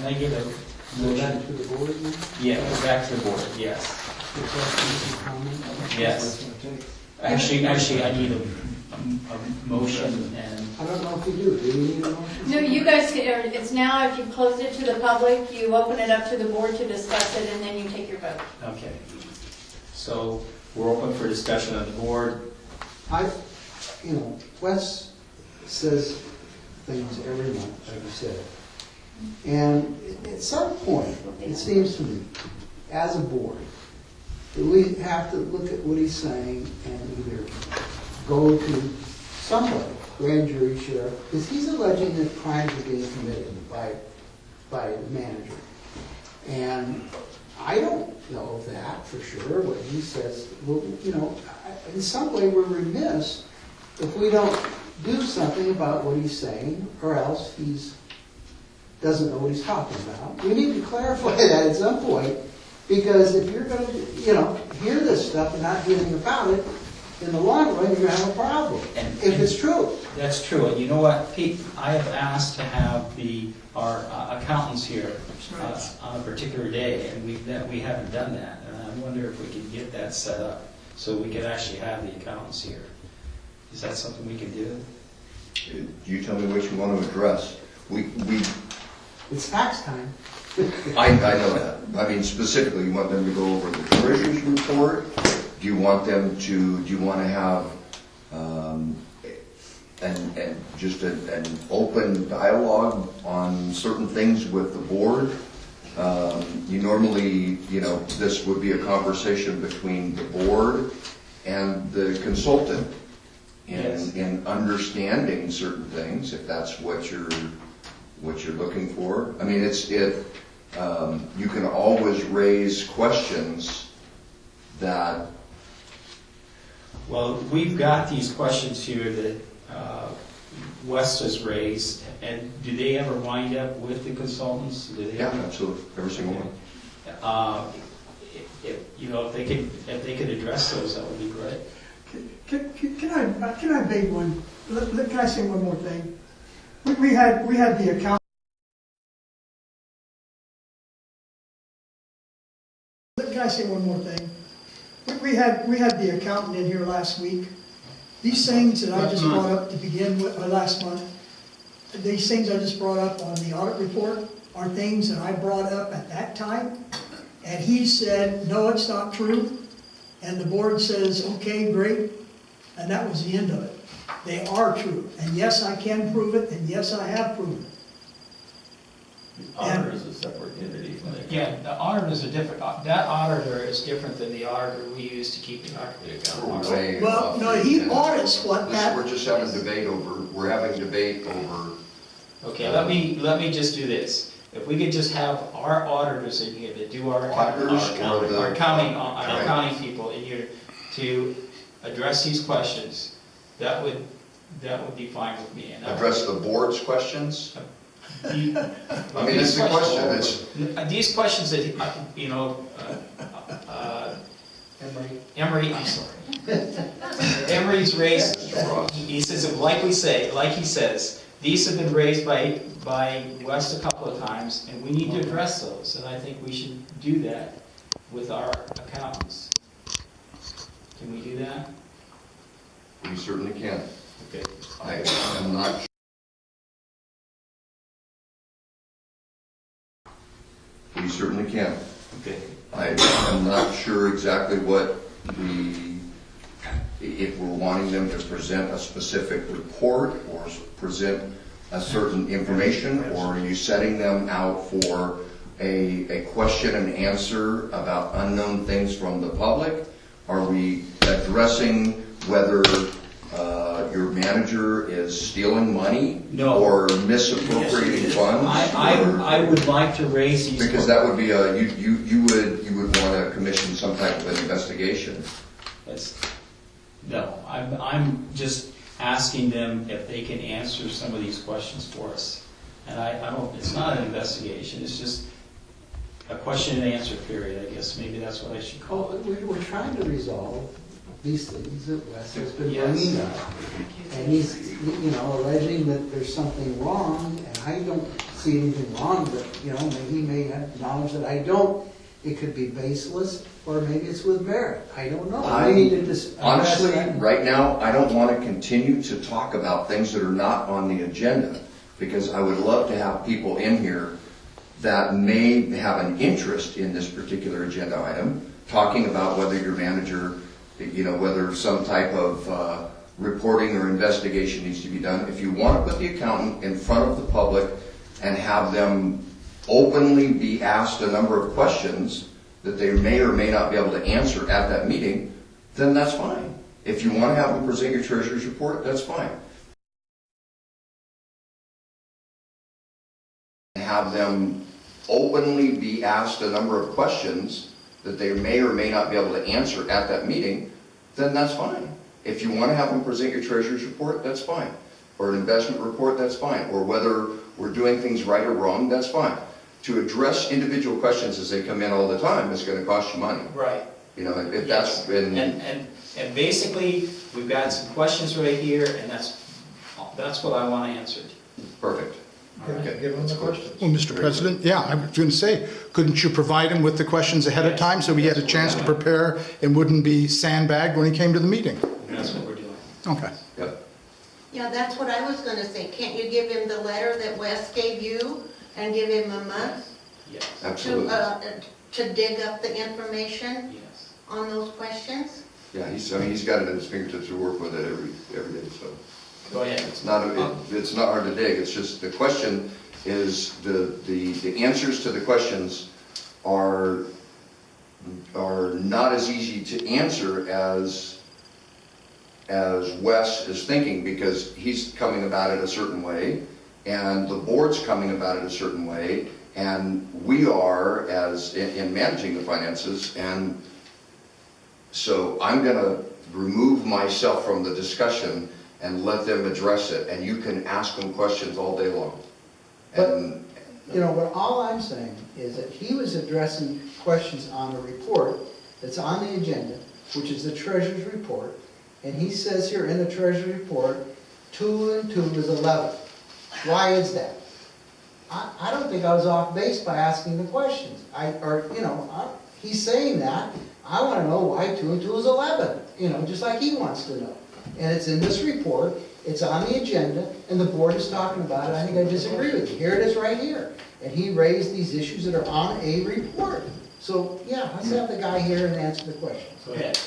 can I get a motion? To the board? Yeah, go back to the board, yes. Yes. Actually, I need a motion and... I don't know if you do. Do you need a motion? No, you guys, it's now, if you close it to the public, you open it up to the board to discuss it, and then you take your vote. Okay. So we're open for discussion on the board. Wes says things every month, like you said. And at some point, it seems to me, as a board, that we have to look at what he's saying and either go to somebody, grand jury, sheriff, because he's alleging that crimes are being committed by the manager. And I don't know that for sure, what he says. Well, in some way we're remiss if we don't do something about what he's saying, or else he's doesn't know what he's talking about. We need to clarify that at some point, because if you're going to, hear this stuff and not do anything about it, in the long run, you're going to have a problem, if it's true. That's true. And you know what, Pete? I have asked to have our accountants here on a particular day, and we haven't done that. And I wonder if we can get that set up so we could actually have the accountants here. Is that something we can do? You tell me what you want to address. It's tax time. I know that. I mean, specifically, you want them to go over the treasurer's report? Do you want to have just an open dialogue on certain things with the board? You normally, this would be a conversation between the board and the consultant in understanding certain things, if that's what you're looking for. I mean, you can always raise questions that... Well, we've got these questions here that Wes has raised, and do they ever wind up with the consultants? Yeah, absolutely. Every single one. If they could address those, that would be great. Can I beg one? Can I say one more thing? We had the account. Can I say one more thing? We had the accountant in here last week. These things that I just brought up to begin with, last month, these things I just brought up on the audit report are things that I brought up at that time, and he said, no, it's not true. And the board says, okay, great, and that was the end of it. They are true, and yes, I can prove it, and yes, I have proven it. The auditor is a separate entity from the Yeah, the auditors are different. That auditor is different than the auditor we use to keep the account. Well, no, he audits what that... We're just having debate over... We're having debate over... Okay, let me just do this. If we could just have our auditors in here that do our accounting people in here to address these questions, that would be fine with me. And Address the board's questions? I mean, these it's the question. These questions that, Emery, I'm sorry. Emery's raised, he says, like he says, these have been raised by Wes a couple of times, and we need to address those, and I think we should do that with our accountants. Can we do that? We certainly can. Okay. I am not sure. We certainly can. Okay. I am not sure exactly what if we're wanting them to present a specific report or present a certain information, or are you setting them out for a question and answer about unknown things from the public? Are we addressing whether your manager is stealing money or misappropriating funds? I would like to raise these because that would be you would want to commission some type of an investigation. No, I'm just asking them if they can answer some of these questions for us, and I don't. It's not an investigation. It's just a question and answer period. I guess maybe that's what I should call it. We're trying to resolve these things that Wes has been bringing up, and he's alleging that there's something wrong, and I don't see anything wrong, but, he may have knowledge that I don't. It could be baseless, or maybe it's with merit. I don't know. We need to just address Honestly, that. right now, I don't want to continue to talk about things that are not on the agenda, because I would love to have people in here that may have an interest in this particular agenda item, talking about whether your manager, whether some type of reporting or investigation needs to be done. If you want to put the accountant in front of the public and have them openly be asked a number of questions that they may or may not be able to answer at that meeting, then that's fine. If you want to have them present your treasurer's report, that's fine. Have them openly be asked a number of questions that they may or may not be able to answer at that meeting, then that's fine. If you want to have them present your treasurer's report, that's fine. Or an investment report, that's fine. Or whether we're doing things right or wrong, that's fine. To address individual questions as they come in all the time is going to cost you money. Right. If that's been... And basically, we've got some questions right here, and that's what I want answered. Perfect. Okay. Give them the questions. Well, Mr. President, yeah, I was going to say, couldn't you provide him with the questions ahead of time so he had a chance to prepare and wouldn't be sandbagged when he came to the meeting? And that's what we're doing. Okay. Yep. Yeah, that's what I was gonna say. Can't you give him the letter that Wes gave you and give him a month Yes. Absolutely. to dig up the information Yes. on those questions? Yeah, he's got it at his fingertips to work with it every day, so. Go ahead. It's not hard to dig, it's just the question is, the answers to the questions are not as easy to answer as Wes is thinking, because he's coming about it a certain way, and the board's coming about it a certain way, and we are as in managing the finances, and so I'm gonna remove myself from the discussion and let them address it, and you can ask them questions all day long. And But all I'm saying is that he was addressing questions on the report that's on the agenda, which is the treasurer's report, and he says here in the treasurer's report, 2 and 2 is 11. Why is that? I don't think I was off base by asking the questions. He's saying that. I want to know why 2 and 2 is 11, just like he wants to know. And it's in this report, it's on the agenda, and the board is talking about it. I think I disagree with you. Here it is right here. And he raised these issues that are on a report. So, yeah, let's have the guy here and answer the questions. Go ahead.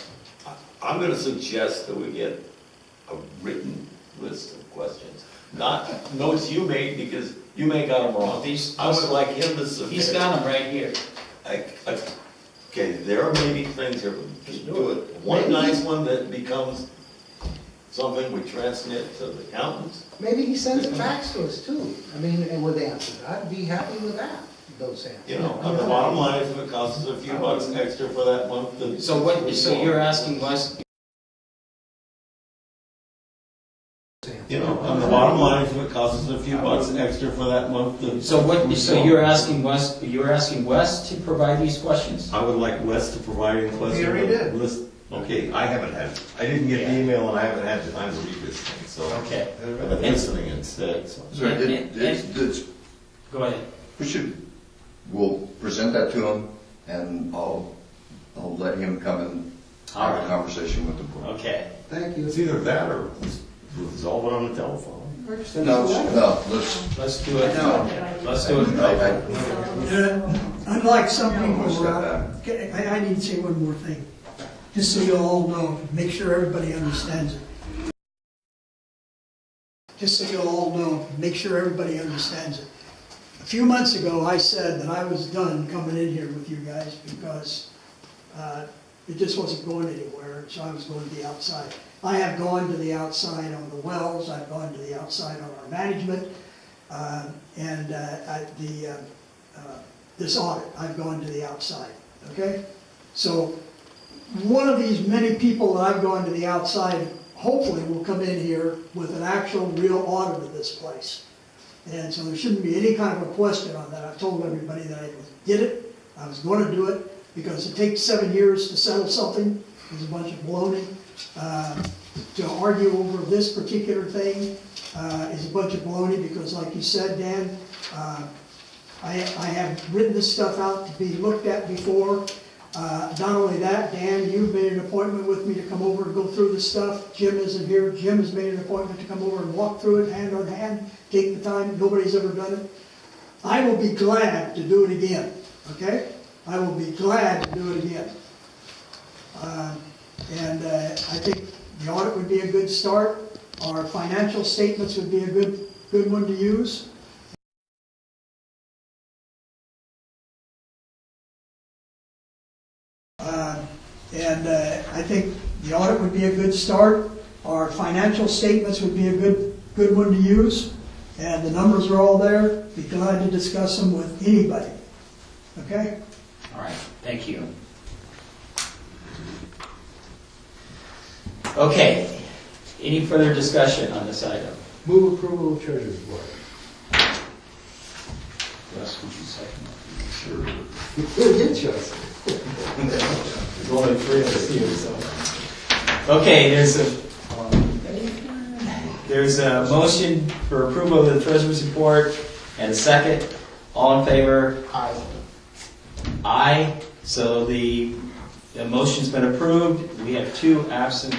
I'm gonna suggest that we get a written list of questions, not notes you made, because you may got them wrong. I would like him to submit. He's got them right here. Okay, there are maybe things that we can do it. One nice one that becomes something we transmit to the accountants. Maybe he sends it back to us too. And with answers. I'd be happy with that, those answers. On the bottom line, if it costs us a few bucks extra for that month, then. So you're asking Wes, On the bottom line, if it costs us a few bucks extra for that month, then. so you're asking Wes to provide these questions? I would like Wes to provide a question. He already did. List. Okay, I didn't get the email and I haven't had the time to read this thing, so. Okay. I've been listening instead, so. Go ahead. we'll present that to him, and I'll let him come and have a conversation with the board. Okay. Thank you. It's either that or resolve it on the telephone. No, Let's do it. Let's do it. Unlike some Almost people, got that. I need to say one more thing, just so you'll all know, make sure everybody understands it. Just so you'll all know, make sure everybody understands it. A few months ago, I said that I was done coming in here with you guys because it just wasn't going anywhere, so I was going to the outside. I have gone to the outside on the wells, I've gone to the outside on our management, and this audit, I've gone to the outside, okay? So one of these many people that I've gone to the outside hopefully will come in here with an actual real audit of this place. And so there shouldn't be any kind of a question on that. I've told everybody that I did it, I was going to do it, because it takes 7 years to settle something. There's a bunch of baloney. To argue over this particular thing is a bunch of baloney, because like you said, Dan, I have written this stuff out to be looked at before. Not only that, Dan, you've made an appointment with me to come over and go through this stuff. Jim isn't here. Jim has made an appointment to come over and walk through it hand on hand, take the time. Nobody's ever done it. I will be glad to do it again, okay? I will be glad to do it again. I think the audit would be a good start. Our financial statements would be a good one to use. I think the audit would be a good start. Our financial statements would be a good one to use. And the numbers are all there. Be glad to discuss them with anybody. Okay? All right, thank you. Okay, any further discussion on this item? Move approval of treasurer's report. Russ, would you second that? Sure. Good choice. There's only 3 of us here, so. Okay, there's a motion for approval of the treasurer's report and a second. All in favor? Aye. Aye. So the motion's been approved. We have 2 absent